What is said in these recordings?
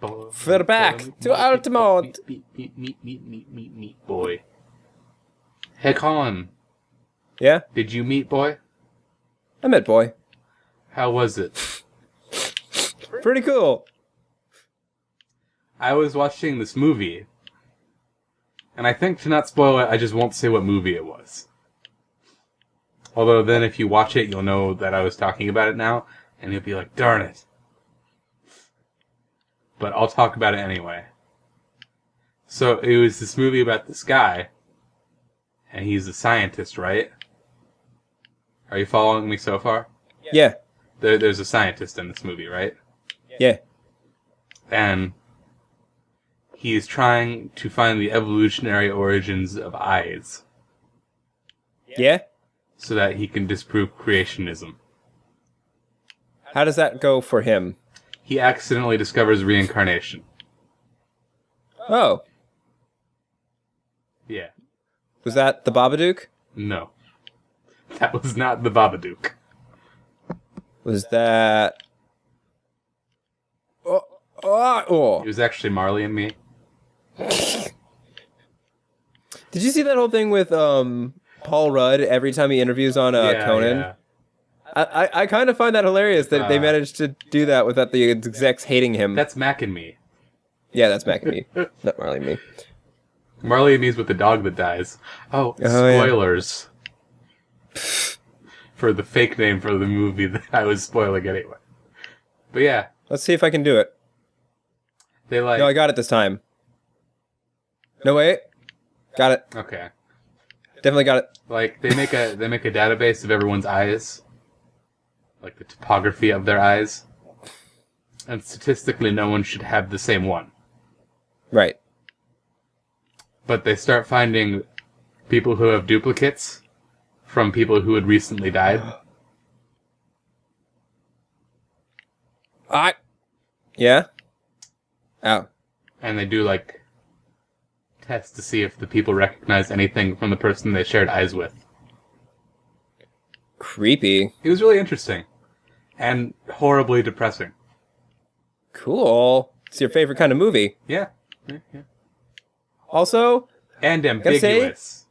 We're back to Altamont. Meet, boy. Hey, Colin. Yeah? Did you meet boy? I met boy. How was it? Pretty cool. I was watching this movie, and I think to not spoil it, I just won't say what movie it was. Although then if you watch it, you'll know that I was talking about it now, and you'll be like, darn it. But I'll talk about it anyway. So it was this movie about this guy, and he's a scientist, right? Are you following me so far? Yeah. There's a scientist in this movie, right? Yeah. And he's trying to find the evolutionary origins of eyes Yeah? so that he can disprove creationism. How does that go for him? He accidentally discovers reincarnation. Oh. Yeah. Was that the Babadook? No. That was not the Babadook. Was that... Oh. It was actually Marley and Me. Did you see that whole thing with Paul Rudd every time he interviews on Conan? Yeah. I kind of find that hilarious that they managed to do that without the execs hating him. That's Mac and Me. Yeah, that's Mac and Me, not Marley and Me. Marley and Me's with the dog that dies. Oh spoilers. Yeah. For the fake name for the movie that I was spoiling anyway. But yeah. Let's see if I can do it. No, I got it this time. No, wait. Got it. Okay. Definitely got it. Like, they make a database of everyone's eyes. Like, the topography of their eyes. And statistically, no one should have the same one. Right. But they start finding people who have duplicates from people who had recently died. Yeah? Ow. And they do, like, tests to see if the people recognize anything from the person they shared eyes with. Creepy. It was really interesting. And horribly depressing. Cool. It's your favorite kind of movie. Yeah. Also, And ambiguous.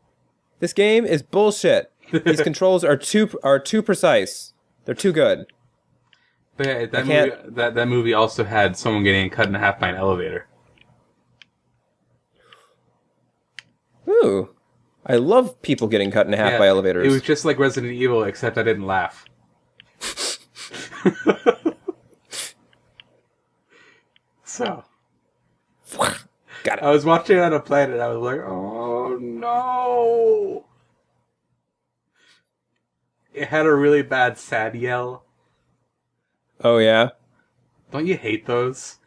this game is bullshit. These controls are too precise. They're too good. But yeah, that movie also had someone getting cut in half by an elevator. Ooh. I love people getting cut in half by elevators. It was just like Resident Evil, except I didn't laugh. So. Got it. I was watching it on a plane and I was like, oh no! It had a really bad sad yell. Oh, yeah? Don't you hate those?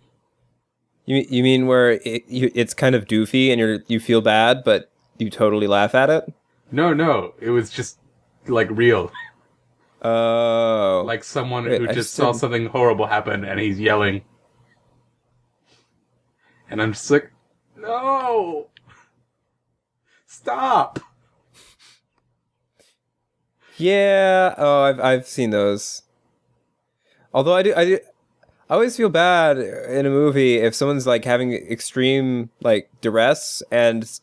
You mean where it's kind of doofy and you feel bad, but you totally laugh at it? No. It was just, like, real. Oh. Like someone who just saw something horrible happen and he's yelling. And I'm just like, no! Stop! Yeah. Oh, I've seen those. Although I always feel bad in a movie if someone's like having extreme like duress and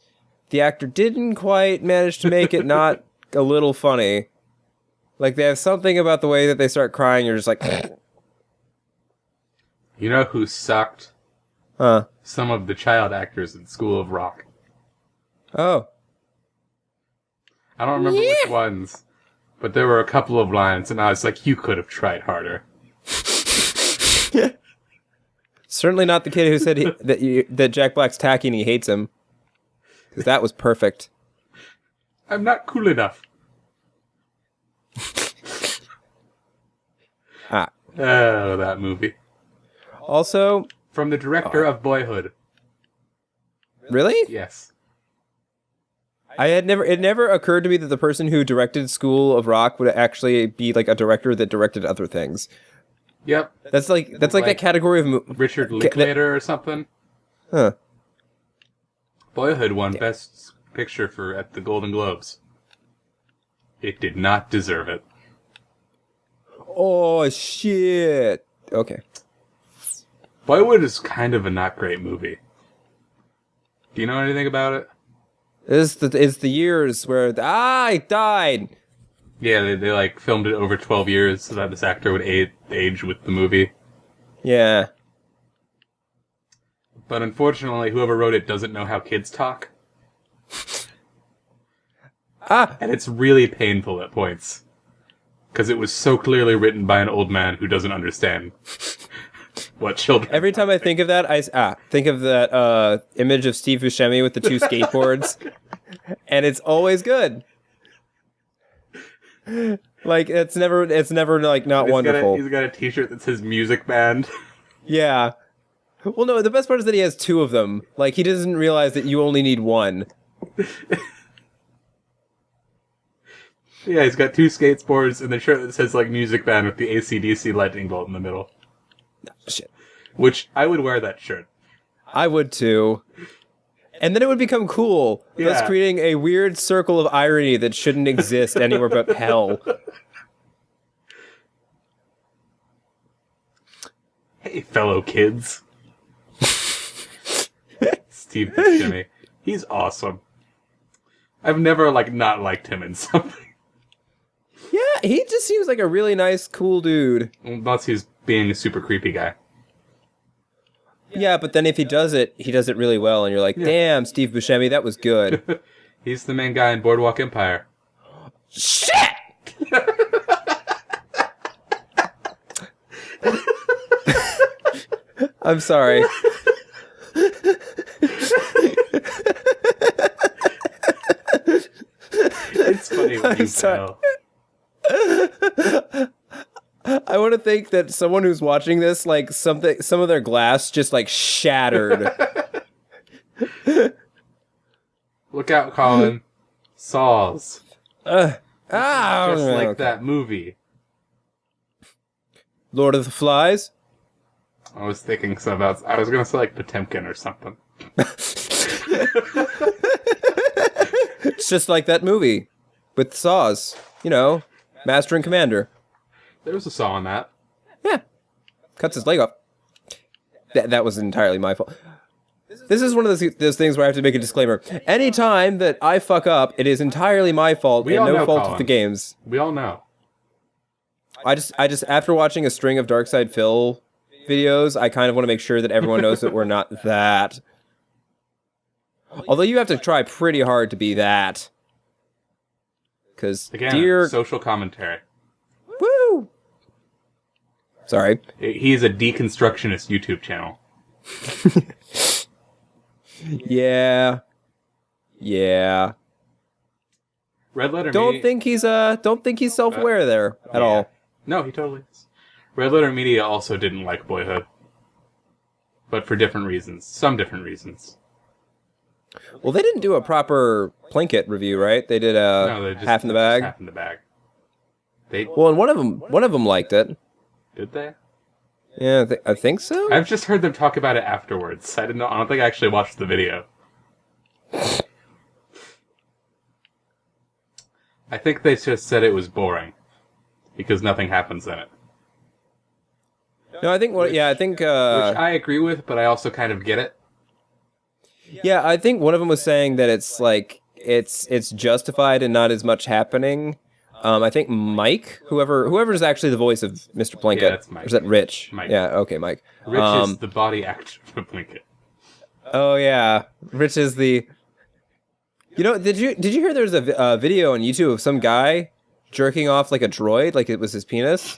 the actor didn't quite manage to make it not a little funny. Like they have something about the way that they start crying. You're just like, You know who sucked? huh? Some of the child actors in School of Rock. Oh. I don't remember which ones, but there were a couple of lines, and I was like, you could have tried harder. Certainly not the kid who said that Jack Black's tacky and he hates him. Because that was perfect. I'm not cool enough. Oh, that movie. Also... From the director of Boyhood. Really? Yes. It never occurred to me that the person who directed School of Rock would actually be like a director that directed other things. Yep. That's like that category of Richard Linklater or something. Huh. Boyhood won Best Picture at the Golden Globes. It did not deserve it. Oh shit. Okay. Boyhood is kind of a not great movie. Do you know anything about it? It's the years where I died. Yeah, they like filmed it over 12 years so that this actor would age with the movie. Yeah. But unfortunately, whoever wrote it doesn't know how kids talk. And it's really painful at points. Because it was so clearly written by an old man who doesn't understand what children... Every time I think of that, I think of that image of Steve Buscemi with the two skateboards. And it's always good. Like, it's never like, not wonderful. He's got a t-shirt that says music band. Yeah. Well, no, the best part is that he has two of them. Like, he doesn't realize that you only need one. Yeah, he's got two skateboards and the shirt that says, like, music band with the AC/DC lightning bolt in the middle. Shit. Which, I would wear that shirt. I would too. And then it would become cool, thus creating a weird circle of irony that shouldn't exist anywhere but hell. Hey, fellow kids. Steve Buscemi. He's awesome. I've never, like, not liked him in something. Yeah, he just seems like a really nice, cool dude. Unless he's being a super creepy guy. Yeah, but then if he does it really well, and you're like, damn, Steve Buscemi, that was good. He's the main guy in Boardwalk Empire. Shit! I'm sorry. It's funny when you fail. I want to think that someone who's watching this, like, some of their glass just, like, shattered. Look out, Colin. Saws. Just like okay. that movie. Lord of the Flies? I was thinking I was going to say, like, Potemkin or something. It's just like that movie. With saws. You know, Master and Commander. There was a saw on that. Yeah. Cuts his leg off. That was entirely my fault. This is one of those things where I have to make a disclaimer. Anytime that I fuck up, it is entirely my fault and no fault of the game's. We all know. I just after watching a string of Darkside Phil videos, I kind of want to make sure that everyone knows that we're not that. Although you have to try pretty hard to be that. Because, again, social commentary. Woo! Sorry. He's a deconstructionist YouTube channel. Yeah. Yeah. Red Letter don't Media... think he's self-aware there at all. No, he totally is. Red Letter Media also didn't like Boyhood. But for different reasons. Some different reasons. Well, they didn't do a proper Plinkett review, right? They did half in the bag. Half in the bag. Well, and one of them liked it. Did they? Yeah, I think so. I've just heard them talk about it afterwards. I don't think I actually watched the video. I think they just said it was boring because nothing happens in it. No, I think which I agree with, but I also kind of get it. Yeah, I think one of them was saying that it's like it's justified and not as much happening. I think Mike, whoever's actually the voice of Mr. Plinkett. Yeah, that's Mike. Or is that Rich? Mike. Yeah, okay, Mike. Rich is the body actor for Plinkett. Oh yeah, Rich is the. You know, did you hear there was a video on YouTube of some guy jerking off like a droid, like it was his penis?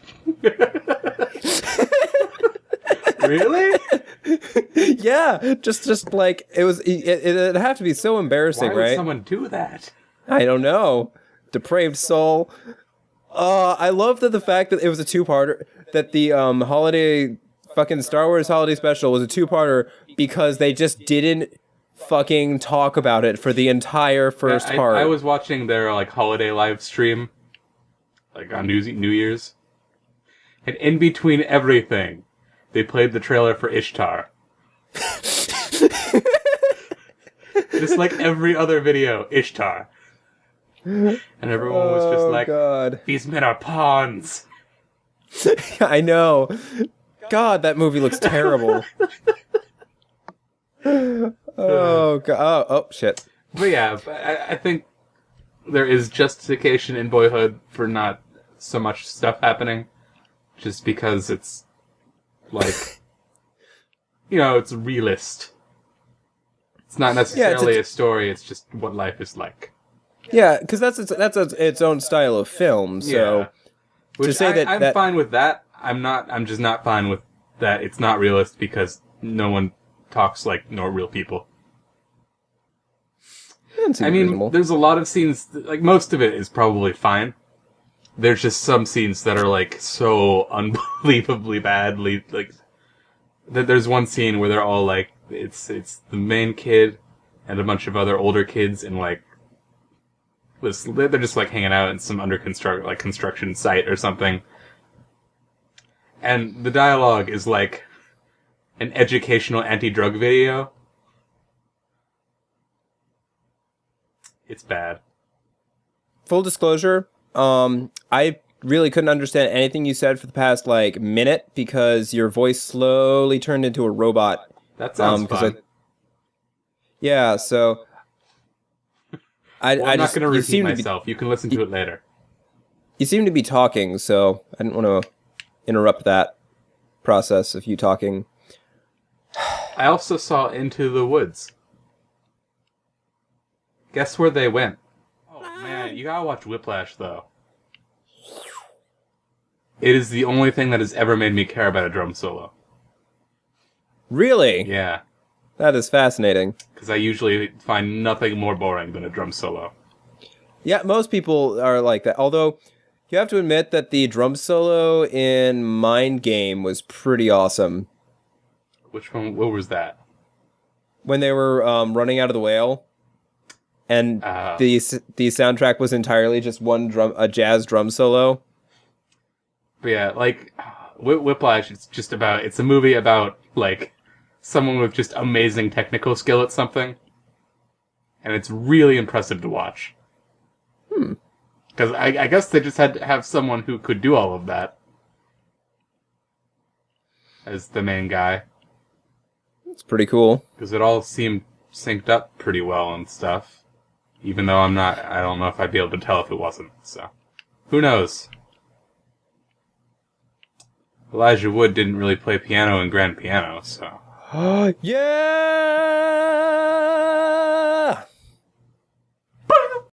Really? Yeah, just like it was. It'd have to be so embarrassing, Why would right? someone do that? I don't know. Depraved soul. I love that the fact that it was a two-parter. That the holiday fucking Star Wars holiday special was a two-parter because they just didn't fucking talk about it for the entire first part. I was watching their like holiday live stream, like on New Year's, and in between everything, they played the trailer for Ishtar. Just like every other video, Ishtar. And everyone was just like, God. These men are pawns. I know. God, that movie looks terrible. Oh god. Oh shit. But yeah, I think there is justification in Boyhood for not so much stuff happening, just because it's like, it's realist. It's not necessarily a story. It's just what life is like. Yeah, because that's its own style of film. So Yeah. Which to say I'm fine with that. I'm just not fine with that. It's not realist because no one talks like real people. I mean, reasonable. There's a lot of scenes, like, most of it is probably fine. There's just some scenes that are, like, so unbelievably badly, like, there's one scene where they're all, like, it's the main kid and a bunch of other older kids in, like, they're just, like, hanging out in some construction site or something. And the dialogue is, like, an educational anti-drug video. It's bad. Full disclosure, I really couldn't understand anything you said for the past minute because your voice slowly turned into a robot. That sounds fun. Yeah, so I'm not going to repeat myself. You can listen to it later. You seem to be talking, so I didn't want to interrupt that process of you talking. I also saw Into the Woods. Guess where they went? Oh man, you gotta watch Whiplash though. It is the only thing that has ever made me care about a drum solo. Really? Yeah. That is fascinating. Because I usually find nothing more boring than a drum solo. Yeah, most people are like that. Although, you have to admit that the drum solo in Mind Game was pretty awesome. Which one? What was that? When they were running out of the whale. And the soundtrack was entirely just a jazz drum solo. But yeah, like Whiplash, it's a movie about like someone with just amazing technical skill at something, and it's really impressive to watch. Because I guess they just had to have someone who could do all of that as the main guy. It's pretty cool. Because it all seemed synced up pretty well and stuff. Even though I don't know if I'd be able to tell if it wasn't, so. Who knows? Elijah Wood didn't really play piano in grand piano, so. Yeah!